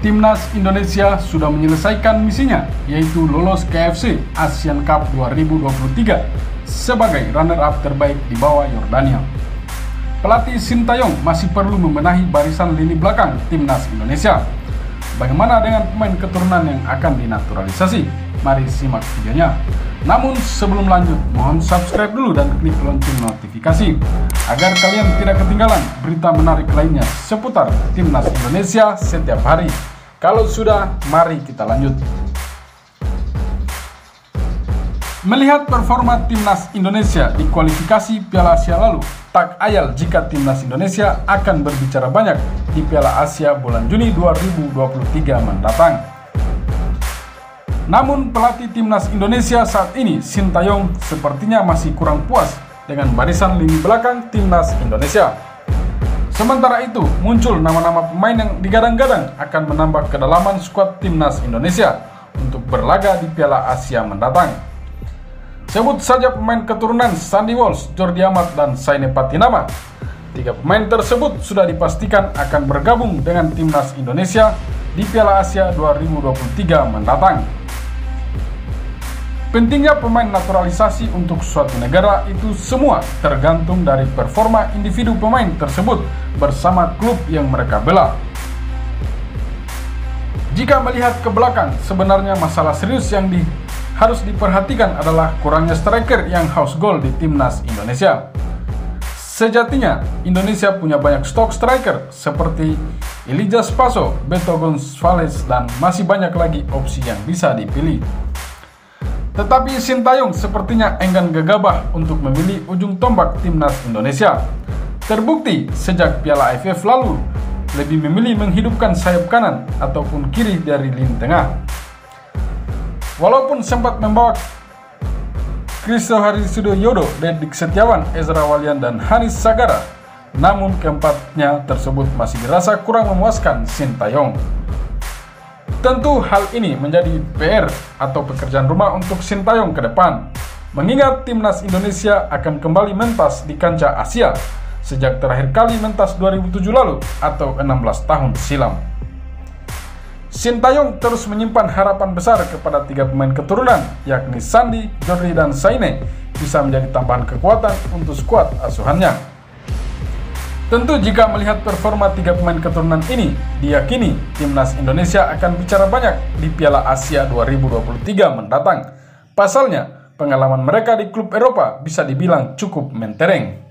Timnas Indonesia sudah menyelesaikan misinya, yaitu lolos ke AFC Asian Cup 2023 sebagai runner-up terbaik di bawah Yordania. Pelatih Sintayong masih perlu membenahi barisan lini belakang Timnas Indonesia. Bagaimana dengan pemain keturunan yang akan dinaturalisasi? Mari simak videonya. Namun sebelum lanjut, mohon subscribe dulu dan klik lonceng notifikasi agar kalian tidak ketinggalan berita menarik lainnya seputar Timnas Indonesia setiap hari. Kalau sudah, mari kita lanjut. Melihat performa Timnas Indonesia di kualifikasi Piala Asia lalu, tak ayal jika Timnas Indonesia akan berbicara banyak di Piala Asia bulan Juni 2023 mendatang. Namun pelatih Timnas Indonesia saat ini, Sintayong, sepertinya masih kurang puas dengan barisan lini belakang Timnas Indonesia. Sementara itu, muncul nama-nama pemain yang digadang-gadang akan menambah kedalaman skuad Timnas Indonesia untuk berlaga di Piala Asia mendatang. Sebut saja pemain keturunan Sandy Walsh, Jordi Amat, dan Saine Patinama. Tiga pemain tersebut sudah dipastikan akan bergabung dengan Timnas Indonesia di Piala Asia 2023 mendatang. Pentingnya pemain naturalisasi untuk suatu negara itu semua tergantung dari performa individu pemain tersebut bersama klub yang mereka bela. Jika melihat ke belakang, sebenarnya masalah serius yang harus diperhatikan adalah kurangnya striker yang haus gol di Timnas Indonesia. Sejatinya, Indonesia punya banyak stok striker seperti Elijah Spaso, Beto Gonçalves, dan masih banyak lagi opsi yang bisa dipilih. Tetapi Sintayong sepertinya enggan gegabah untuk memilih ujung tombak Timnas Indonesia. Terbukti sejak Piala AFF lalu lebih memilih menghidupkan sayap kanan ataupun kiri dari lini tengah. Walaupun sempat membawa Christo Harisudiodo, Dedik Setiawan, Ezra Walian, dan Hanis Sagara, namun keempatnya tersebut masih dirasa kurang memuaskan Sintayong. Tentu hal ini menjadi PR atau pekerjaan rumah untuk Sintayong ke depan, mengingat Timnas Indonesia akan kembali mentas di kancah Asia sejak terakhir kali mentas 2007 lalu atau 16 tahun silam. Sintayong terus menyimpan harapan besar kepada tiga pemain keturunan, yakni Sandy, Jordi, dan Saine, bisa menjadi tambahan kekuatan untuk skuad asuhannya. Tentu jika melihat performa tiga pemain keturunan ini, diyakini Timnas Indonesia akan bicara banyak di Piala Asia 2023 mendatang. Pasalnya, pengalaman mereka di klub Eropa bisa dibilang cukup mentereng.